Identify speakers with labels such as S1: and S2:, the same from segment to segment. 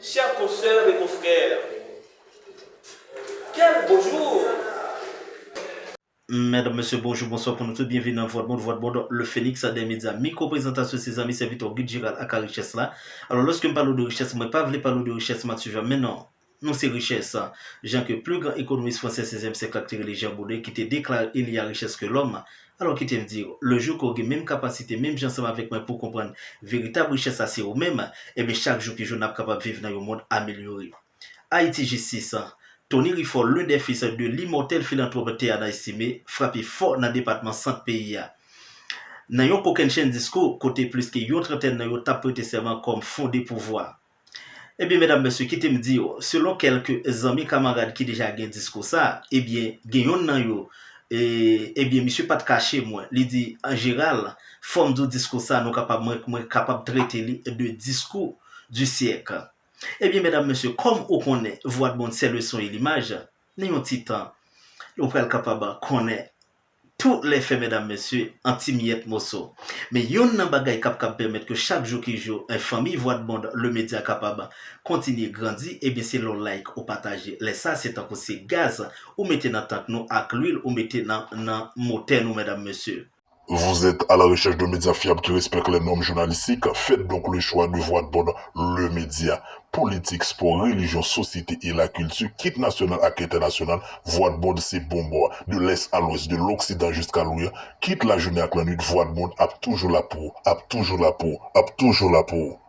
S1: chers consoeurs et confrères, quel beau jour!
S2: Mesdames, Messieurs, bonjour, bonsoir pour nous tous. Bienvenue dans votre monde, le Phoenix des médias. Micro-présentation, ses amis, serviteurs, guide général à la richesse là. Alors, lorsque je parle de richesse, moi, pas voulu parler de richesse, mais non. Non, c'est richesse. Jean que plus grand économiste français 16e siècle, Jean Baudet, qui te déclare il y a richesse que l'homme. Alors, qui te me dit, le jour qu'on a même capacité, même gens ensemble avec moi pour comprendre véritable richesse, c'est eux-mêmes, et bien chaque jour que je n'ai pas capable de vivre dans le monde amélioré. Haïti Justice. Tony Rifford, l'un des fils de l'immortel philanthrope Théana estimé, frappé fort dans le département centre pays. Dans yon aucun chaîne discours, côté plus que yon trentaine dans yon tape prêté serment comme fondé pouvoir. Eh bien, mesdames, messieurs, qui te me dit, selon quelques amis camarades qui déjà gen discours ça, eh bien, gen yon nan yo, eh bien, monsieur pas de cacher moi, il dit, en général, forme du discours ça, nous capable de traiter de discours du siècle. Eh bien, mesdames, messieurs, comme on connaît, voix de monde, c'est le son et l'image, nous avons petit temps, on peut être capable de connaître tous les faits, mesdames, messieurs, anti-miette mosso. Mais il y a un bagay capable de permettre que chaque jour qui joue, une famille, voix de monde, le média capable continue de grandir, et bien, c'est le like ou partager. Les ça, c'est un coup, c'est gaz, ou mettez dans tank nous, avec l'huile, ou mettez dans moteur nous, mesdames, messieurs.
S3: Vous êtes à la recherche de médias fiables qui respectent les normes journalistiques. Faites donc le choix de Voix de Bonne, le média. Politique, sport, religion, société et la culture, quitte national à international. Voix de Bonne, c'est bonbon. De l'est à l'ouest, de l'occident jusqu'à l'ouest. Quitte la journée à la nuit. Voix de Bonne, a toujours la peau, a toujours la peau, a toujours la peau.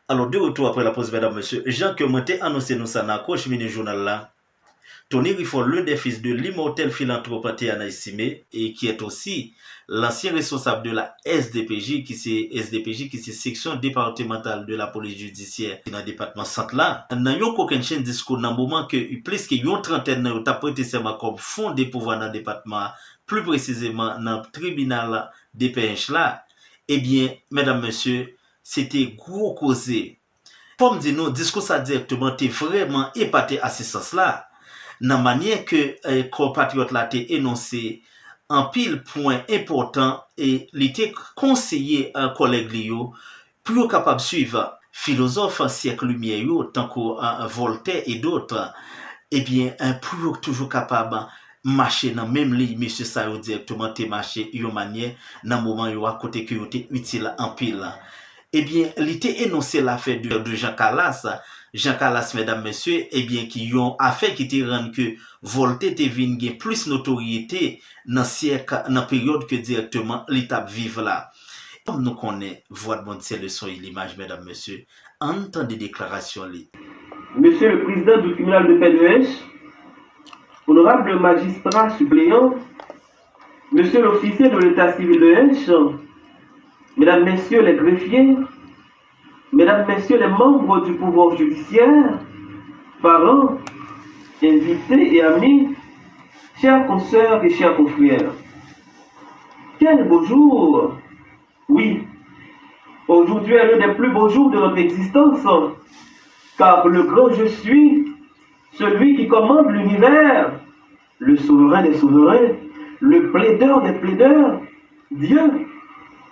S2: Alors, de retour après la pause, mesdames, messieurs, Jean que moi t'ai annoncé nous ça dans le mini journal là. Tony Rifford, l'un des fils de l'immortel philanthrope Théana estimé et qui est aussi l'ancien responsable de la SDPJ, qui c'est section départementale de la police judiciaire dans le département centre là. N'a yon aucun chaîne discours dans le moment que plus que yon trentaine n'a yon prêté serment comme fond des pouvoirs dans le département, plus précisément dans le tribunal des PH là. Eh bien, mesdames, messieurs, c'était gros causé. Comme dit nous, discours ça directement, t'es vraiment épaté à ce sens-là. Dans la manière que compatriote là t'es énoncé en pile point important et il était conseillé un collègue Lio pour capable suivre philosophe siècle lumière tant que Voltaire et d'autres, eh bien pour toujours capable marcher dans même ligne monsieur ça directement t'es marché une manière dans moment yo à côté que était utile en pile. Eh bien, il était énoncé l'affaire de Jean Calas. Jean Calas, mesdames, messieurs, eh bien, qui ont affaire qui te rend que Voltaire te vin gen plus notoriété dans siècle, dans période que directement l'étape vive là. Comme nous connaissons, voix de monde, c'est le son et l'image, mesdames, messieurs, entend des déclarations.
S4: Monsieur le président du tribunal de paix de H, honorable magistrat suppléant, monsieur l'officier de l'état civil de H, mesdames, messieurs les greffiers, mesdames, messieurs les membres du pouvoir judiciaire, parents, invités et amis, chers consoeurs et chers confrères, quel beau jour! Oui, aujourd'hui est l'un des plus beaux jours de notre existence, car le grand je suis, celui qui commande l'univers, le souverain des souverains, le plaideur des plaideurs, Dieu,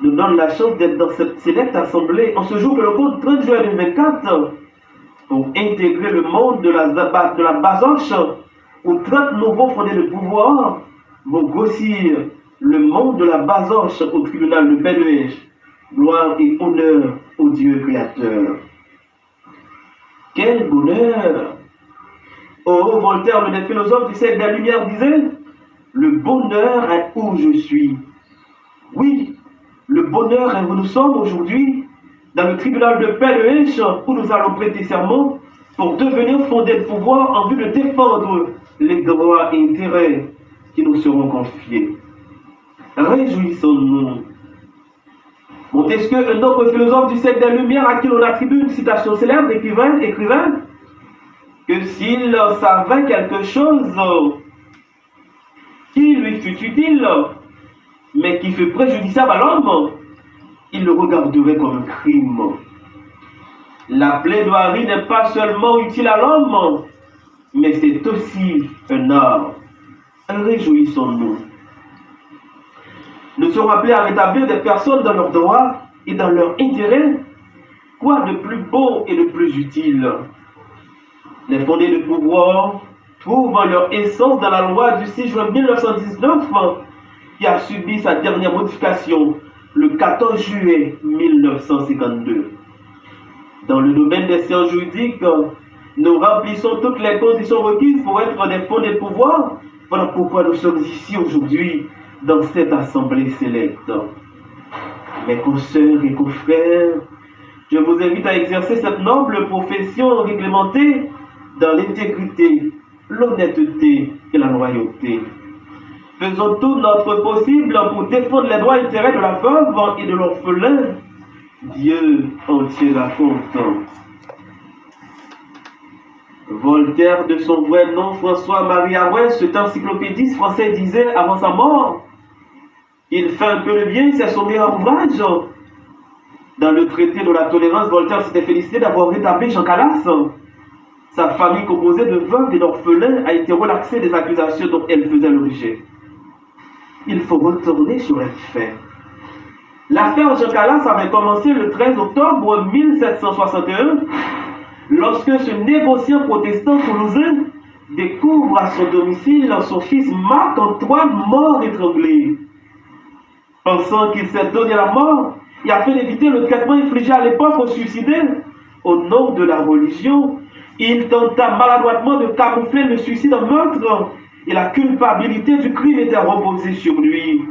S4: nous donne la chance d'être dans cette sélecte assemblée en ce jour que le compte 30 juin 2024 pour intégrer le monde de la basoche où 30 nouveaux fondés de pouvoir vont grossir le monde de la basoche au tribunal de paix de H. Gloire et honneur au Dieu créateur. Quel bonheur! Oh, Voltaire, le des philosophes du siècle de la lumière, disait le bonheur est où je suis. Oui, le bonheur est où nous sommes aujourd'hui, dans le tribunal de paix de H, où nous allons prêter serment pour devenir fondés de pouvoir en vue de défendre les droits et intérêts qui nous seront confiés. Réjouissons-nous. Montesquieu, un autre philosophe du siècle des Lumières à qui l'on attribue une citation célèbre, écrivain que s'il savait quelque chose qui lui fut utile, mais qui fut préjudiciable à l'homme, il le regarderait comme un crime. La plaidoirie n'est pas seulement utile à l'homme, mais c'est aussi un art. Réjouissons-nous. serons appelés à rétablir des personnes dans leurs droits et dans leur intérêt. Quoi de plus beau et de plus utile? Les fondés de pouvoir trouvent leur essence dans la loi du 6 juin 1919 qui a subi sa dernière modification le 14 juillet 1952. Dans le domaine des sciences juridiques, nous remplissons toutes les conditions requises pour être des fondés de pouvoir. Voilà pourquoi nous sommes ici aujourd'hui dans cette assemblée sélecte. Mes consoeurs et confrères, je vous invite à exercer cette noble profession réglementée dans l'intégrité, l'honnêteté et la loyauté. Faisons tout notre possible pour défendre les droits et intérêts de la veuve et de l'orphelin. Dieu en tiendra compte. Voltaire, de son vrai nom François-Marie Arouet, cet encyclopédiste français, disait avant sa mort: il fait un peu le bien, c'est son meilleur ouvrage. Dans le traité de la tolérance, Voltaire s'était félicité d'avoir rétabli Jean Calas. Sa famille composée de veuves et d'orphelins a été relaxée des accusations dont elle faisait l'objet. Il faut retourner sur les faits. L'affaire Jean Calas avait commencé le 13 octobre 1761, lorsque ce négociant protestant toulousain découvre à son domicile son fils Marc-Antoine mort étranglé. Pensant qu'il s'est donné la mort et afin d'éviter le traitement infligé à l'époque aux suicidaires, au nom de la religion, il tenta maladroitement de camoufler le suicide en meurtre et la culpabilité du crime était reposée sur lui.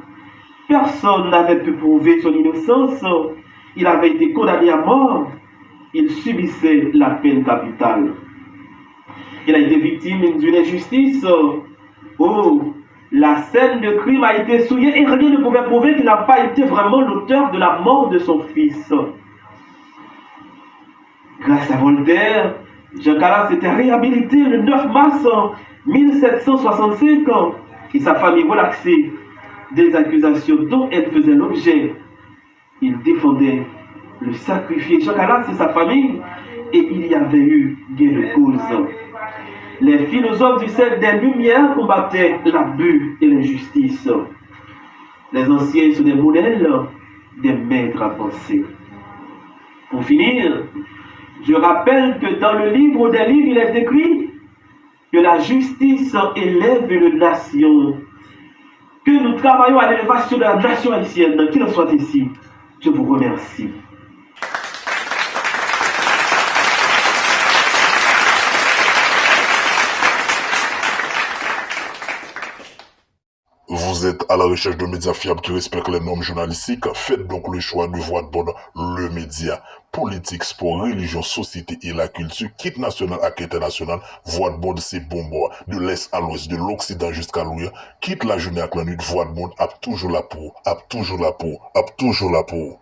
S4: Personne n'avait pu prouver son innocence. Il avait été condamné à mort. Il subissait la peine capitale. Il a été victime d'une injustice. Oh, la scène de crime a été souillée et rien ne pouvait prouver qu'il n'a pas été vraiment l'auteur de la mort de son fils. Grâce à Voltaire, Jean Calas s'était réhabilité le 9 mars 1765 et sa famille relaxée des accusations dont elle faisait l'objet. Il défendait le sacrifié Jean Calas et sa famille et il y avait eu gain de cause. Les philosophes du siècle des Lumières combattaient l'abus et l'injustice. Les anciens sont des modèles, des maîtres à penser. Pour finir, je rappelle que dans le livre des livres, il est écrit que la justice élève une nation, que nous travaillons à l'élévation de la nation haïtienne, qu'il en soit ainsi. Je vous remercie.
S3: Vous êtes à la recherche de médias fiables qui respectent les normes journalistiques. Faites donc le choix de Voix de Bonne, le média. Politique, sport, religion, société et la culture, quitte national à international. Voix de Bonne, c'est bon bord. De l'est à l'ouest, de l'occident jusqu'à l'ouest. Quitte la journée à la nuit. Voix de Bonne, a toujours la peau, a toujours la peau, a toujours la peau.